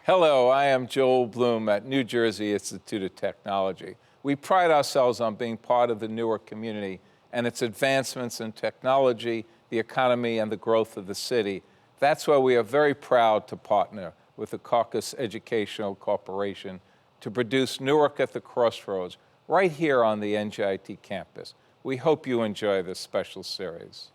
Hello, I am Joel Bloom at New Jersey Institute of Technology. We pride ourselves on being part of the Newark community and its advancements in technology, the economy, and the growth of the city. That's why we are very proud to partner with the Caucus Educational Corporation to produce Newark at the Crossroads right here on the NJIT campus. We hope you enjoy this special series.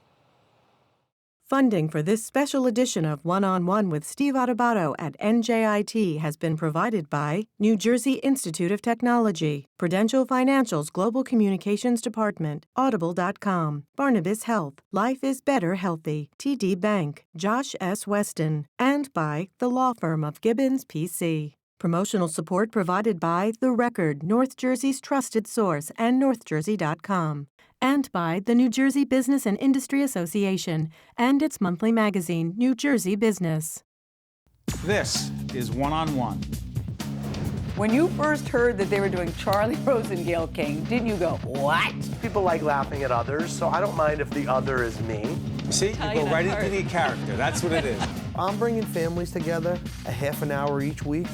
Funding for this special edition of One-on-One with Steve Adubato at NJIT has been provided by New Jersey Institute of Technology, Prudential Financial's Global Communications Department, Audible.com, Barnabas Health, Life is Better Healthy, TD Bank, Josh S. Weston, and by the law firm of GIBBONS, P.C. Promotional support provided by The Record, North Jersey's trusted source, and NorthJersey.com. And by the New Jersey Business and Industry Association and its monthly magazine, New Jersey Business. This is One-on-One. When you first heard that they were doing Charlie Rose and Gayle King, didn't you go, what? People like laughing at others, so I don't mind if the other is me. See, you go right into the character. That's what it is. I'm bringing families together a half an hour each week.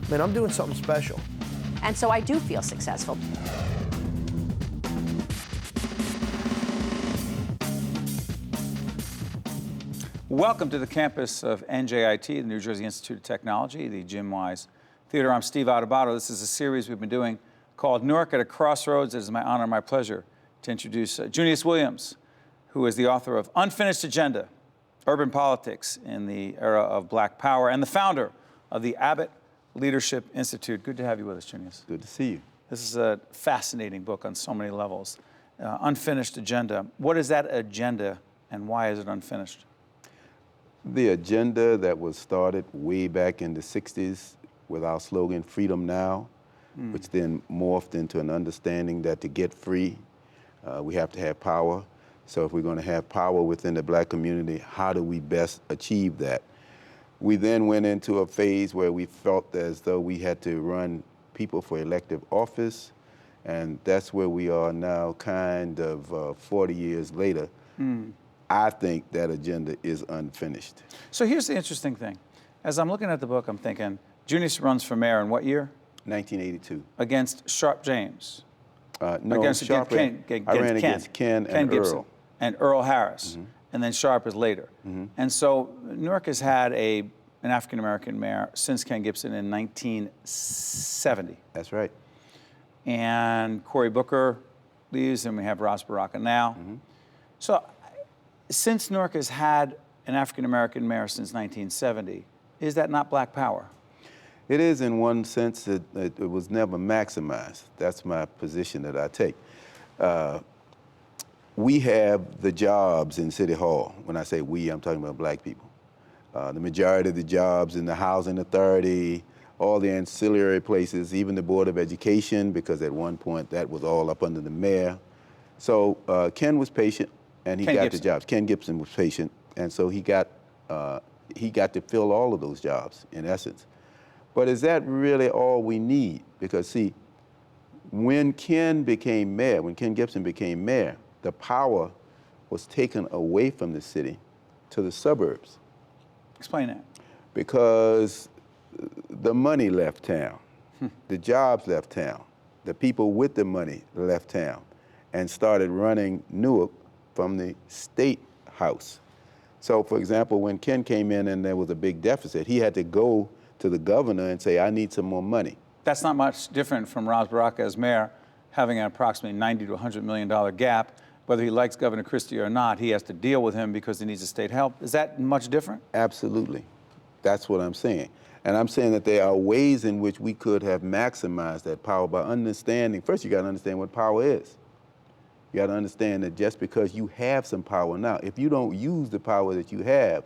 Man, I'm doing something special. And so I do feel successful. Welcome to the campus of NJIT, the New Jersey Institute of Technology, the Jim Wise Theater. I'm Steve Adubato. This is a series we've been doing called Newark at a Crossroads. It is my honor and my pleasure to introduce Junius Williams, who is the author of Unfinished Agenda, Urban Politics in the Era of Black Power, and the founder of the Abbott Leadership Institute. Good to have you with us, Junius. Good to see you. This is a fascinating book on so many levels. Unfinished Agenda. What is that agenda, and why is it unfinished? The agenda that was started way back in the 60s with our slogan, Freedom Now, which then morphed into an understanding that to get free, we have to have power. So if we're going to have power within the black community, how do we best achieve that? We then went into a phase where we felt as though we had to run people for elective office, and that's where we are now, kind of 40 years later. I think that agenda is unfinished. So here's the interesting thing. As I'm looking at the book, I'm thinking, Junius runs for mayor in what year? 1982. Against Sharp James. No, against Sharp Ken, I ran against Ken and Gibson, Earl. and Earl Harris, and then Sharp is later. And so Newark has had an African-American mayor since Ken Gibson in 1970. That's right. And Cory Booker leaves, and we have Ras Baraka now. So since Newark has had an African-American mayor since 1970, is that not black power? It is in one sense that it was never maximized. That's my position that I take. We have the jobs in City Hall. When I say we, I'm talking about black people. The majority of the jobs in the Housing Authority, all the ancillary places, even the Board of Education, because at one point that was all up under the mayor. So Ken was patient, and he got the jobs. Ken Gibson was patient, and so he got to fill all of those jobs, in essence. But is that really all we need? Because see, when Ken became mayor, when Ken Gibson became mayor, the power was taken away from the city to the suburbs. Explain that. Because the money left town, the jobs left town, the people with the money left town, and started running Newark from the state house. So, for example, when Ken came in and there was a big deficit, he had to go to the governor and say, I need some more money. That's not much different from Ras Baraka as mayor having an approximately $90 to $100 million gap. Whether he likes Governor Christie or not, he has to deal with him because he needs the state help. Is that much different? Absolutely. That's what I'm saying. And I'm saying that there are ways in which we could have maximized that power by understanding. First, you got to understand what power is. You got to understand that just because you have some power now, if you don't use the power that you have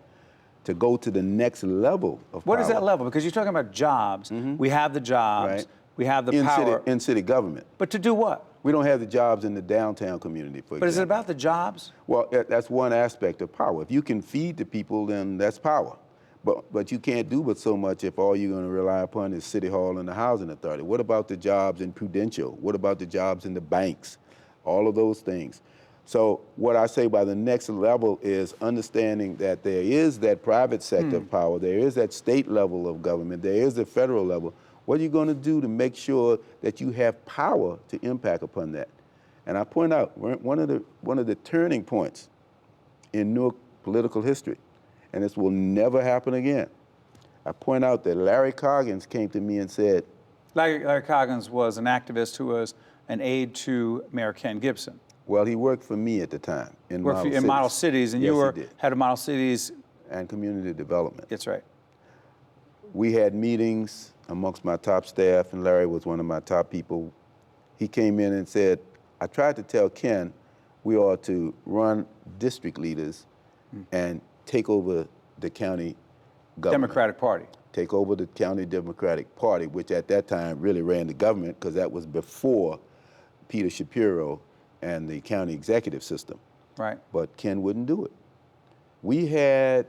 to go to the next level of power. What is that level? Because you're talking about jobs. We have the jobs. Right. We have the power. In city government. But to do what? We don't have the jobs in the downtown community, for example. But is it about the jobs? Well, that's one aspect of power. If you can feed the people, then that's power. But you can't do but so much if all you're going to rely upon is City Hall and the Housing Authority. What about the jobs in Prudential? What about the jobs in the banks? All of those things. So what I say by the next level is understanding that there is that private sector of power, there is that state level of government, there is the federal level. What are you going to do to make sure that you have power to impact upon that? And I point out one of the turning points in Newark political history, and this will never happen again. I point out that Larry Coggins came to me and said, Larry Coggins was an activist who was an aide to Mayor Ken Gibson. well, he worked for me at the time in Model Cities, and yes, you were he did. head of Model Cities. And community development. That's right. We had meetings amongst my top staff, and Larry was one of my top people. He came in and said, I tried to tell Ken we ought to run district leaders and take over the county government. Democratic Party. Take over the county Democratic Party, which at that time really ran the government because that was before Peter Shapiro and the county executive system. Right. But Ken wouldn't do it. We had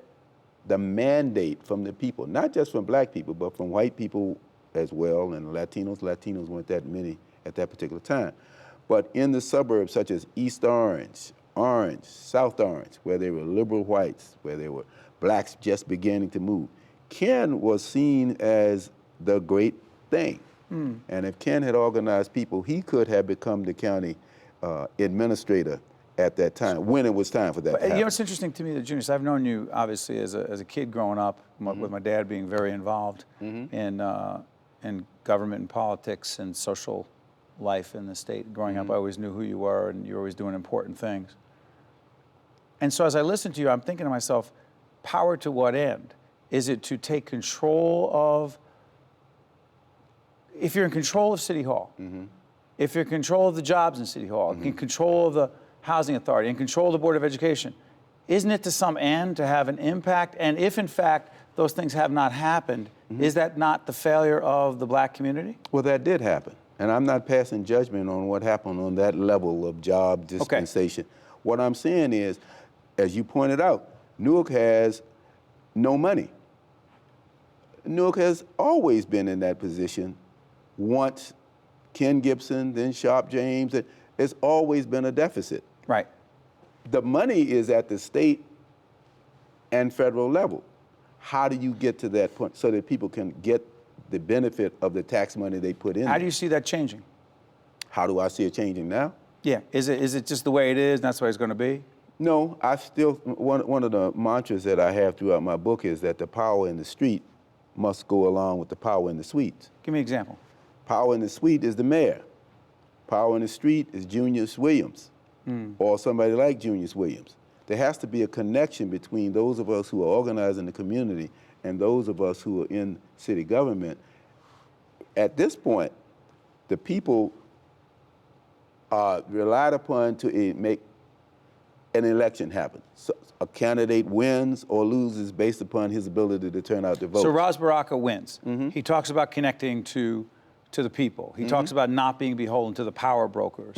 the mandate from the people, not just from black people, but from white people as well, and Latinos. Latinos weren't that many at that particular time. But in the suburbs such as East Orange, Orange, South Orange, where they were liberal whites, where there were blacks just beginning to move, Ken was seen as the great thing. And if Ken had organized people, he could have become the county administrator at that time, when it was time for that to happen. You know, it's interesting to me that, Junius, I've known you, obviously, as a kid growing up, with my dad being very involved in government and politics and social life in the state. Growing up, I always knew who you were, and you were always doing important things. And so as I listen to you, I'm thinking to myself, power to what end? Is it to take control of, if you're in control of City Hall, if you're in control of the jobs in City Hall, in control of the Housing Authority, in control of the Board of Education, isn't it to some end to have an impact? And if, in fact, those things have not happened, is that not the failure of the black community? Well, that did happen. And I'm not passing judgment on what happened on that level of job dispensation. What I'm saying is, as you pointed out, Newark has no money. Newark has always been in that position. Once Ken Gibson, then Sharp James, it's always been a deficit. Right. The money is at the state and federal level. How do you get to that point so that people can get the benefit of the tax money they put in? How do you see that changing? How do I see it changing now? Yeah. Is it just the way it is, and that's the way it's going to be? No, I still, one of the mantras that I have throughout my book is that the power in the street must go along with the power in the suite. Give me an example. Power in the suite is the mayor. Power in the street is Junius Williams, or somebody like Junius Williams. There has to be a connection between those of us who are organized in the community and those of us who are in city government. At this point, the people are relied upon to make an election happen. So a candidate wins or loses based upon his ability to turn out the vote. So Ras Baraka wins. He talks about connecting to the people. He talks about not being beholden to the power brokers.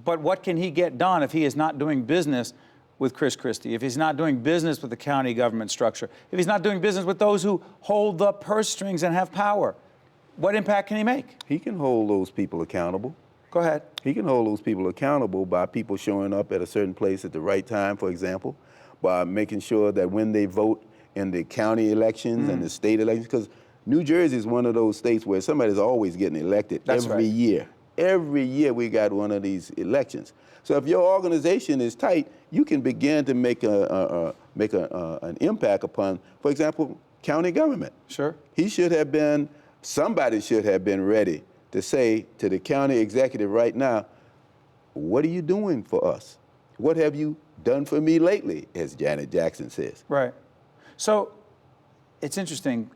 But what can he get done if he is not doing business with Chris Christie, if he's not doing business with the county government structure, if he's not doing business with those who hold the purse strings and have power? What impact can he make? He can hold those people accountable. Go ahead. He can hold those people accountable by people showing up at a certain place at the right time, for example, by making sure that when they vote in the county elections and the state elections, because New Jersey is one of those states where somebody's always getting elected every year. Every year we got one of these elections. So if your organization is tight, you can begin to make an impact upon, for example, county government. Sure. Somebody should have been ready to say to the county executive right now, what are you doing for us? What have you done for me lately, as Janet Jackson says. Right. So it's interesting.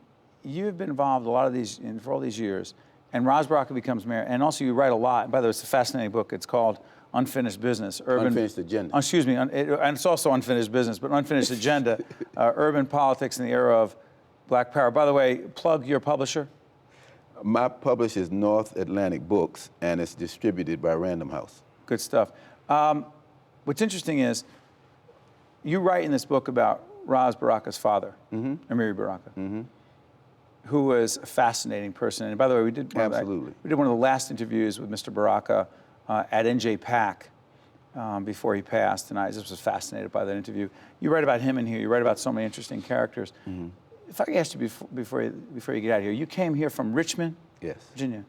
You've been involved a lot of these, for all these years, and Ras Baraka becomes mayor, and also you write a lot. By the way, it's a fascinating book. It's called Unfinished Business. Unfinished Agenda. Excuse me, and it's also Unfinished Business, but Unfinished Agenda, Urban Politics in the Era of Black Power. By the way, plug your publisher. My publisher is North Atlantic Books, and it's distributed by Random House. Good stuff. What's interesting is you write in this book about Ras Baraka's father, Amiri Baraka, who was a fascinating person. And by the way, we did one of the last interviews with Mr. Baraka at NJPAC before he passed, and I just was fascinated by that interview. You write about him in here. You write about so many interesting characters. If I could ask you before you get out of here, you came here from Richmond, Yes. Virginia.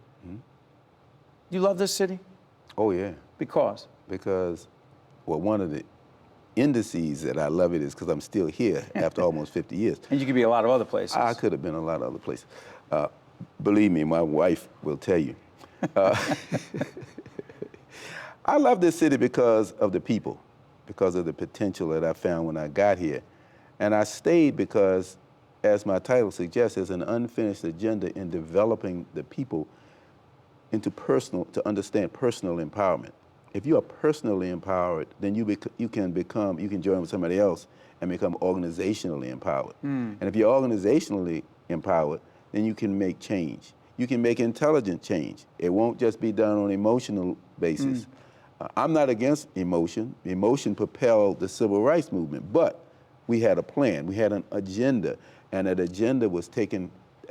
You love this city? Oh, yeah. Because? Because, well, one of the indices that I love it is because I'm still here after almost 50 years. And you could be a lot of other places. I could have been a lot of other places. Believe me, my wife will tell you. I love this city because of the people, because of the potential that I found when I got here. And I stayed because, as my title suggests, there's an unfinished agenda in developing the people to understand personal empowerment. If you are personally empowered, then you can join with somebody else and become organizationally empowered. And if you're organizationally empowered, then you can make change. You can make intelligent change. It won't just be done on an emotional basis. I'm not against emotion. Emotion propelled the civil rights movement, but we had a plan. We had an agenda, and that agenda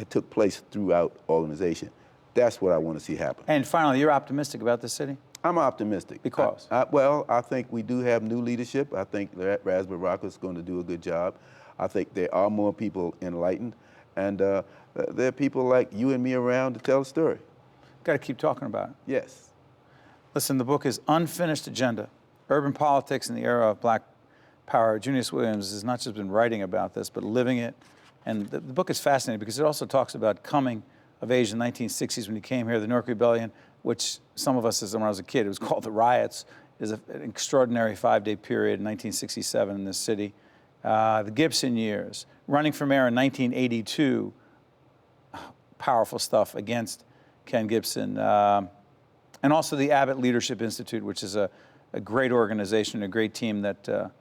took place throughout organization. That's what I want to see happen. And finally, you're optimistic about this city? I'm optimistic. Because? Well, I think we do have new leadership. I think that Raspberry Rocker is going to do a good job. I think there are more people enlightened, and there are people like you and me around to tell the story. Got to keep talking about it. Yes. Listen, the book is Unfinished Agenda, Urban Politics in the Era of Black Power. Junius Williams has not just been writing about this, but living it. And the book is fascinating because it also talks about coming of age in the 1960s when he came here, the Newark Rebellion, which some of us, when I was a kid, it was called the Riots, is an extraordinary 5-day period in 1967 in this city. The Gibson years, running for mayor in 1982, powerful stuff against Ken Gibson. And also the Abbott Leadership Institute, which is a great organization, a great team that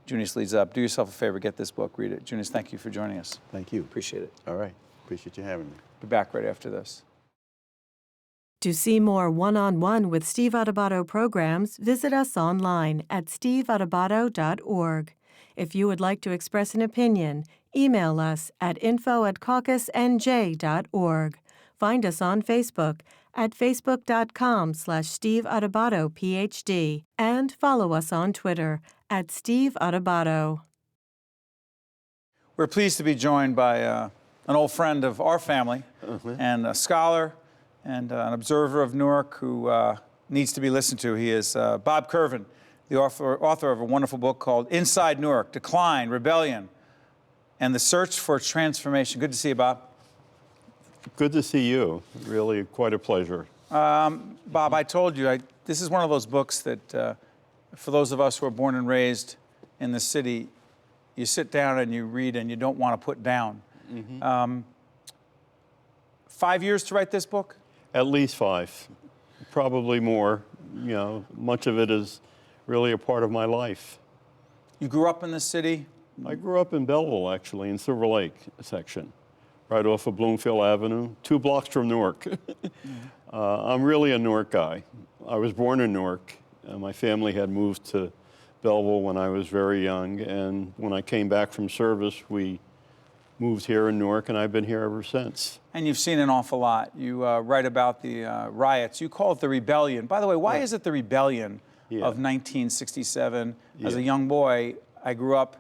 Junius leads up. Do yourself a favor, get this book, read it. Junius, thank you for joining us. Thank you. Appreciate it. All right. Appreciate you having me. Be back right after this. To see more one-on-one with Steve Adubato programs, visit us online at steveadubato.org. If you would like to express an opinion, email us at info@caucusnj.org. Find us on Facebook at facebook.com/Steve Adubato, Ph.D. and follow us on Twitter at Steve Adubato. We're pleased to be joined by an old friend of our family and a scholar and an observer of Newark who needs to be listened to. He is Bob Curvin, the author of a wonderful book called Inside Newark, Decline, Rebellion, and the Search for Transformation. Good to see you, Bob. Good to see you. Really quite a pleasure. Bob, I told you, this is one of those books that for those of us who are born and raised in the city, you sit down and you read and you don't want to put down. 5 years to write this book? At least 5, probably more. You know, much of it is really a part of my life. You grew up in the city? I grew up in Belleville, actually, in Silver Lake section, right off of Bloomfield Avenue, 2 blocks from Newark. I'm really a Newark guy. I was born in Newark. My family had moved to Belleville when I was very young, and when I came back from service, we moved here in Newark, and I've been here ever since. And you've seen an awful lot. You write about the riots. You call it the rebellion. By the way, why is it the rebellion of 1967? As a young boy, I grew up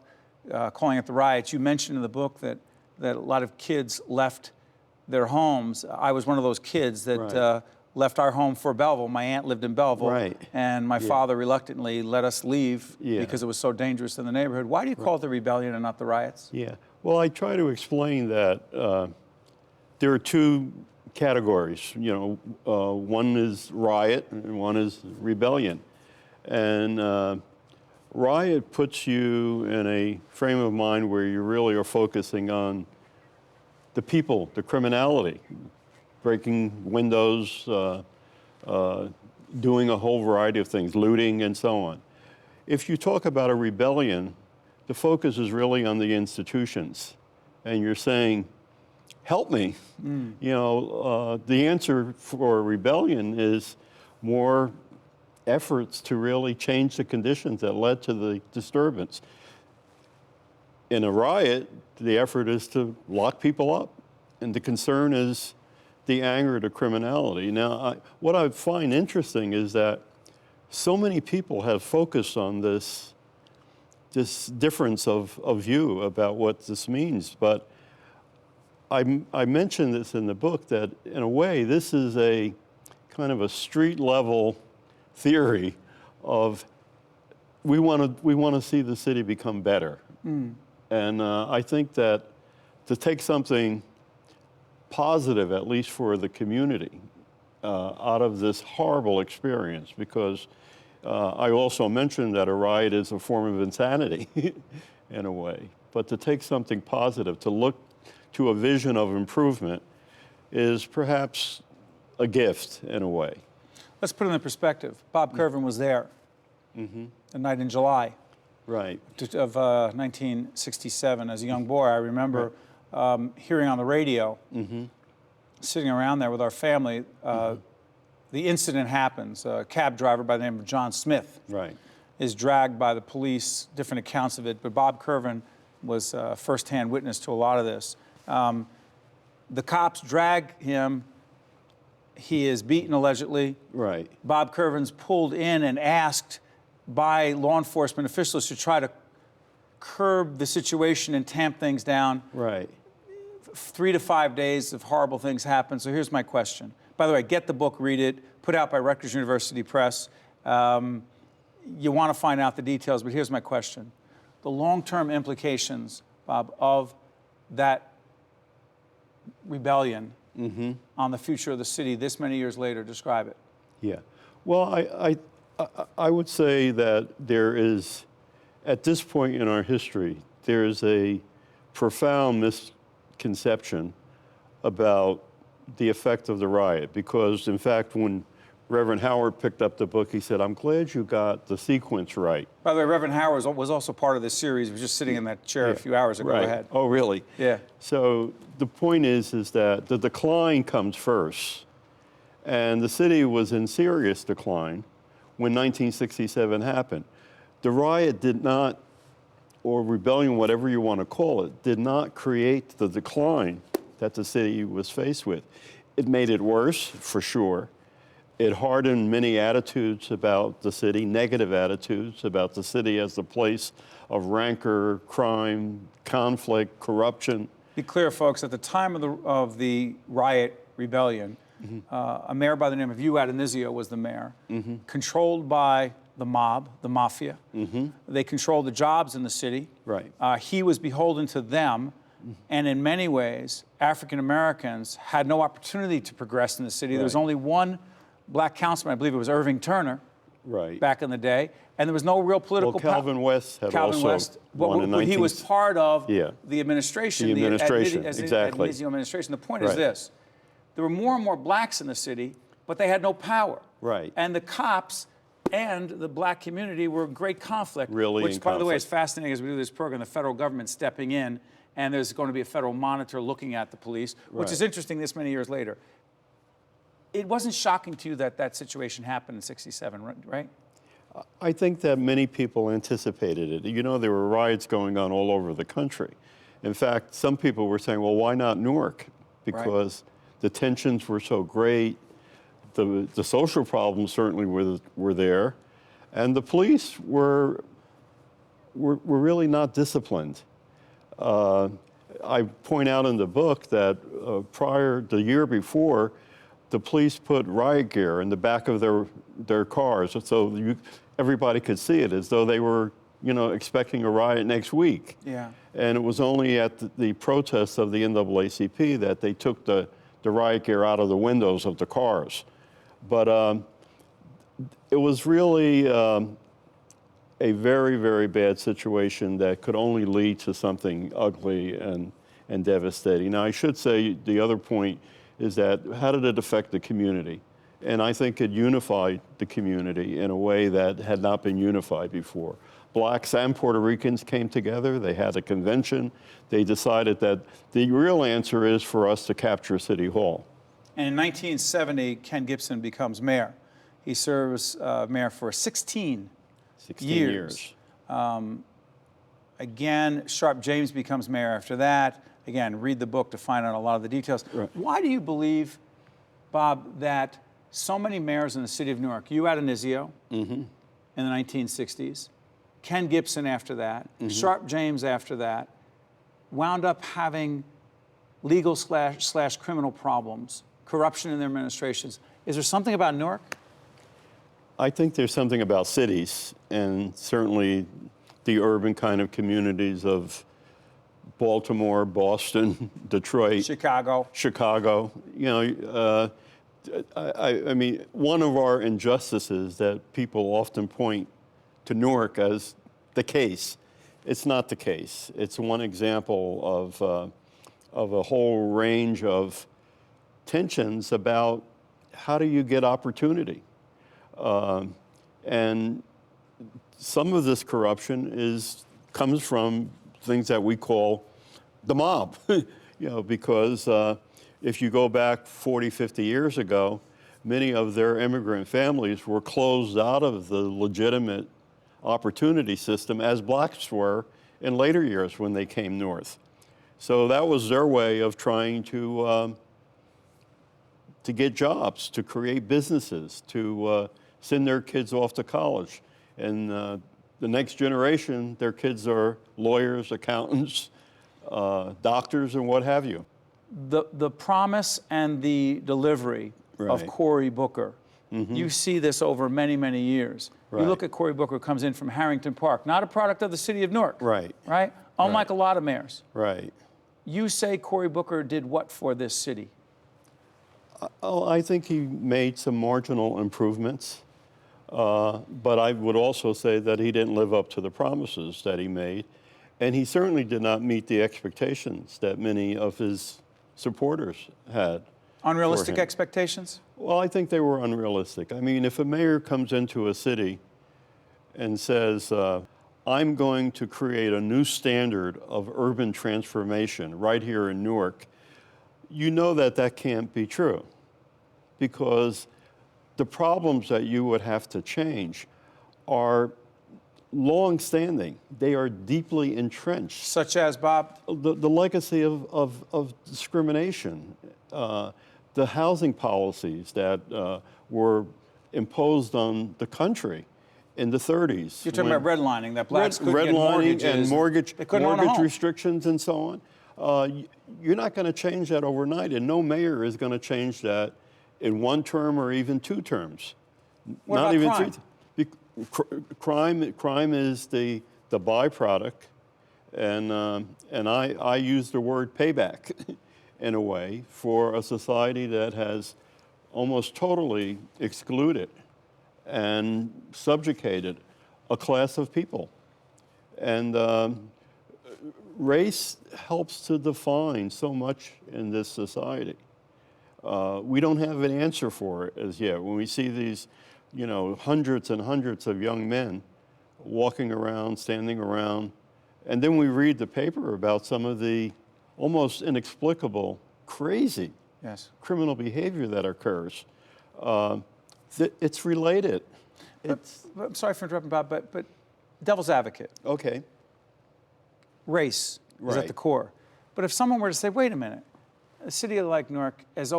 calling it the riots. You mentioned in the book that a lot of kids left their homes. I was one of those kids that left our home for Belleville. My aunt lived in Belleville, and my father reluctantly let us leave because it was so dangerous in the neighborhood. Why do you call it the rebellion and not the riots? Well, I try to explain that there are 2 categories. You know, one is riot and one is rebellion. And riot puts you in a frame of mind where you really are focusing on the people, the criminality, breaking windows, doing a whole variety of things, looting and so on. If you talk about a rebellion, the focus is really on the institutions. And you're saying, help me. You know, the answer for rebellion is more efforts to really change the conditions that led to the disturbance. In a riot, the effort is to lock people up. And the concern is the anger to criminality. Now, what I find interesting is that so many people have focused on this difference of view about what this means. But I mentioned this in the book that, in a way, this is a kind of a street level theory of we want to see the city become better. And I think that to take something positive, at least for the community, out of this horrible experience, because I also mentioned that a riot is a form of insanity in a way. But to take something positive, to look to a vision of improvement, is perhaps a gift in a way. Let's put it in perspective. Bob Curvin was there the night in July Right. of 1967. As a young boy, I remember hearing on the radio, sitting around there with our family, the incident happens. A cab driver by the name of John Smith is dragged by the police, different accounts of it, but Bob Curvin was a first-hand witness to a lot of this. The cops drag him. He is beaten, allegedly. Right. Bob Curvin's pulled in and asked by law enforcement officials to try to curb the situation and tamp things down. Right. 3 to 5 days of horrible things happen. So here's my question. By the way, get the book, read it, put out by Rutgers University Press. You want to find out the details, but here's my question. The long-term implications, Bob, of that rebellion on the future of the city this many years later, describe it. Yeah. Well, I would say that there is, at this point in our history, there is a profound misconception about the effect of the riot, because in fact, when Reverend Howard picked up the book, he said, "I'm glad you got the sequence right." By the way, Reverend Howard was also part of this series. He was just sitting in that chair a few hours ago. Right. Go ahead. Oh, really? Yeah. So the point is that the decline comes first, and the city was in serious decline when 1967 happened. The riot did not, or rebellion, whatever you want to call it, did not create the decline that the city was faced with. It made it worse, for sure. It hardened many attitudes about the city, negative attitudes about the city as a place of rancor, crime, conflict, corruption. Be clear, folks, at the time of the riot rebellion, a mayor by the name of Adubato was the mayor, controlled by the mob, the mafia. They controlled the jobs in the city. Right. He was beholden to them, and in many ways, African Americans had no opportunity to progress in the city. There was only one black councilman, I believe it was Irving Turner, back in the day, and there was no real political Well, Calvin West had also won in 19... He was part of the administration. The administration, exactly. The administration. The point is this. There were more and more blacks in the city, but they had no power. Right. And the cops and the black community were in great conflict. Really which, in by the way, is conflict. fascinating as we do this program, the federal government stepping in, and there's going to be a federal monitor looking at the police, which is interesting this many years later. It wasn't shocking to you that that situation happened in '67, right? I think that many people anticipated it. You know, there were riots going on all over the country. In fact, some people were saying, well, why not Newark? Because the tensions were so great. The social problems certainly were there. And the police were really not disciplined. I point out in the book that the year before, the police put riot gear in the back of their cars, so everybody could see it, as though they were, expecting a riot next week. Yeah. And it was only at the protests of the NAACP that they took the riot gear out of the windows of the cars. But it was really a very, very bad situation that could only lead to something ugly and devastating. Now, I should say the other point is that how did it affect the community? And I think it unified the community in a way that had not been unified before. Blacks and Puerto Ricans came together. They had a convention. They decided that the real answer is for us to capture City Hall. And in 1970, Ken Gibson becomes mayor. He serves mayor for 16 years. Again, Sharp James becomes mayor after that. Again, read the book to find out a lot of the details. Right. Why do you believe, Bob, that so many mayors in the city of Newark. You Adonisio in the 1960s, Ken Gibson after that, Sharp James after that, wound up having legal slash criminal problems, corruption in their administrations. Is there something about Newark? I think there's something about cities, and certainly the urban kind of communities of Baltimore, Boston, Detroit, Chicago. You know, I mean, one of our injustices that people often point to Newark as the case. It's not the case. It's one example of a whole range of tensions about how do you get opportunity. And some of this corruption comes from things that we call the mob, you know, because if you go back 40, 50 years ago, many of their immigrant families were closed out of the legitimate opportunity system as blacks were in later years when they came north. So that was their way of trying to get jobs, to create businesses, to send their kids off to college. And the next generation, their kids are lawyers, accountants, doctors, and what have you. The promise and the delivery of Cory Booker, you see this over many, many years. You look at Cory Booker, comes in from Harrington Park, not a product of the city of Newark. Right? Unlike a lot of mayors. You say Cory Booker did what for this city? I think he made some marginal improvements, but I would also say that he didn't live up to the promises that he made, and he certainly did not meet the expectations that many of his supporters had. Unrealistic expectations? Well, I think they were unrealistic. I mean, if a mayor comes into a city and says, I'm going to create a new standard of urban transformation right here in Newark, you know that that can't be true, because the problems that you would have to change are long-standing. They are deeply entrenched. Such as, Bob? The legacy of discrimination, the housing policies that were imposed on the country in the 30s. You're talking about redlining, that blacks couldn't get mortgages. And mortgage own restrictions and so on. You're not going to change that overnight, and no mayor is going to change that in one term or even two terms. What not about even crime? Crime is the byproduct, and I use the word payback in a way for a society that has almost totally excluded and subjugated a class of people. And race helps to define so much in this society. We don't have an answer for it as yet. When we see these, you know, hundreds and hundreds of young men walking around, standing around, and then we read the paper about some of the almost inexplicable, crazy criminal behavior that occurs. It's related. I'm sorry for interrupting, Bob, but devil's advocate. Okay. Race is at the core. But if someone were to say, wait a minute, a city like Newark has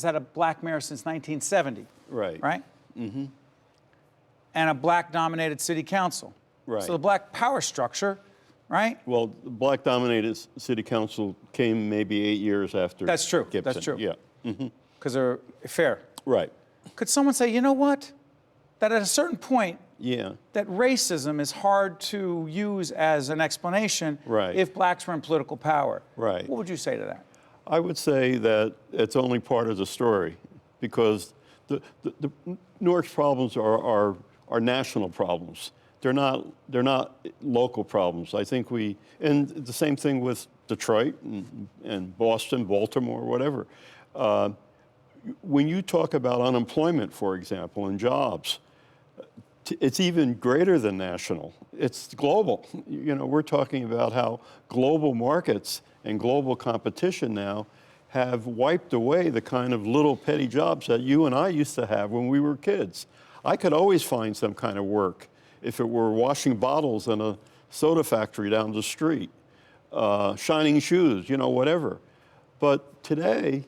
had a black mayor since 1970. Right? Mm-hmm. And a black-dominated city council. So the black power structure, right? Well, the black-dominated city council came maybe 8 years after That's true. Gibson. That's true. Yeah. Because they're fair. Right. Could someone say, you know what? That at a certain point, that racism is hard to use as an explanation if blacks were in political power. What would you say to that? I would say that it's only part of the story, because the Newark's problems are national problems. They're not local problems. I think and the same thing with Detroit and Boston, Baltimore, whatever. When you talk about unemployment, for example, and jobs, it's even greater than national. It's global. You know, we're talking about how global markets and global competition now have wiped away the kind of little petty jobs that you and I used to have when we were kids. I could always find some kind of work if it were washing bottles in a soda factory down the street, shining shoes, you know, whatever. But today,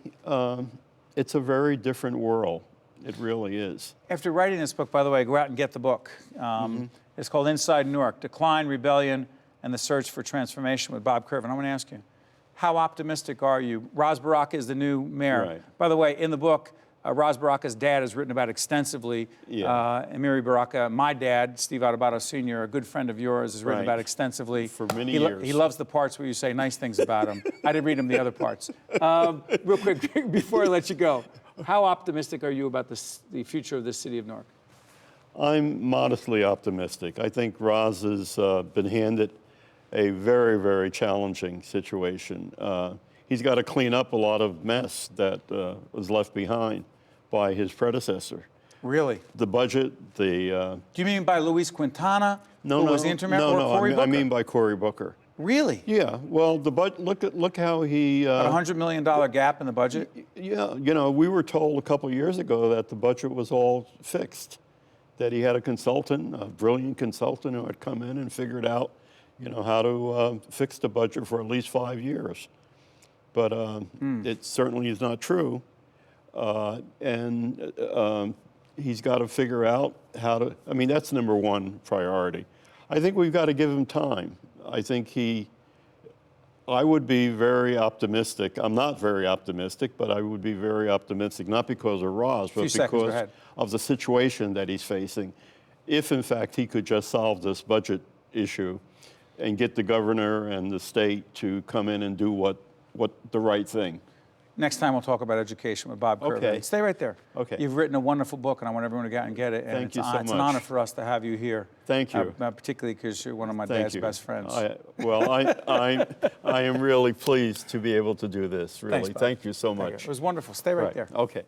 it's a very different world. It really is. After writing this book, by the way, go out and get the book. It's called Inside Newark, Decline, Rebellion, and the Search for Transformation with Bob Curvin. I want to ask you, how optimistic are you? Ras Baraka is the new mayor. Right. By the way, in the book, Ras Baraka's dad has written about extensively. Amiri Baraka, my dad, Steve Adubato Sr., a good friend of yours, has written about extensively. For many years. He loves the parts where you say nice things about him. I didn't read him the other parts. Real quick, before I let you go, how optimistic are you about the future of this city of Newark? I'm modestly optimistic. I think Ras has been handed a very, very challenging situation. He's got to clean up a lot of mess that was left behind by his predecessor. Really? The budget, the... Do you mean by Luis Quintana, who was the interim mayor, or Cory Booker? I mean by Cory Booker. Really? Yeah, well, the look how he... A $100 million gap in the budget? Yeah, you know, we were told a couple of years ago that the budget was all fixed, that he had a consultant, a brilliant consultant who had come in and figured out, you know, how to fix the budget for at least 5 years. But it certainly is not true. And he's got to figure out how to, I mean, that's number one priority. I think we've got to give him time. I think I would be very optimistic. I'm not very optimistic, but I would be very optimistic, not because of Ras, but because of the situation that he's facing. If, in fact, he could just solve this budget issue and get the governor and the state to come in and do what the right thing. Next time we'll talk about education with Bob Curvin. Okay. Stay right there. Okay. You've written a wonderful book, and I want everyone to go out and get it. And Thank you so much. It's an honor for us to have you here. Thank you. Particularly because you're one of my dad's best friends. I am really pleased to be able to do this, really. Thanks, Bob. Thank you so much. It was wonderful. Stay right there. Okay.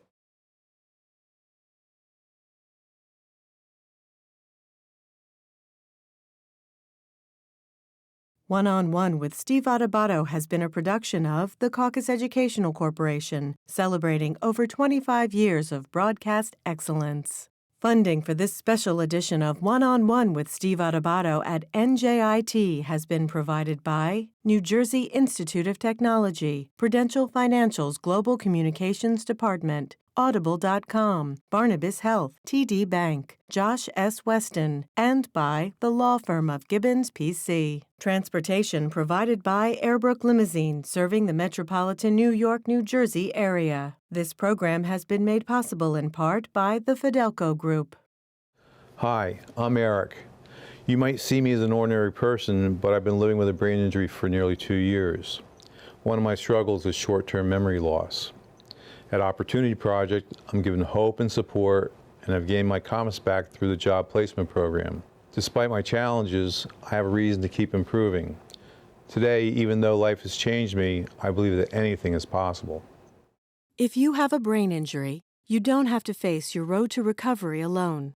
One-on-One with Steve Adubato has been a production of the Caucus Educational Corporation, celebrating over 25 years of broadcast excellence. Funding for this special edition of One-on-One with Steve Adubato at NJIT has been provided by New Jersey Institute of Technology, Prudential Financial's Global Communications Department, Audible.com, Barnabas Health, TD Bank, Josh S. Weston, and by the law firm of GIBBONS, P.C. Transportation provided by Airbrook Limousine, serving the metropolitan New York, New Jersey area. This program has been made possible in part by the FIDELCO Group. Hi, I'm Eric. You might see me as an ordinary person, but I've been living with a brain injury for nearly 2 years. One of my struggles is short-term memory loss. At Opportunity Project, I'm given hope and support, and I've gained my confidence back through the job placement program. Despite my challenges, I have a reason to keep improving. Today, even though life has changed me, I believe that anything is possible. If you have a brain injury, you don't have to face your road to recovery alone.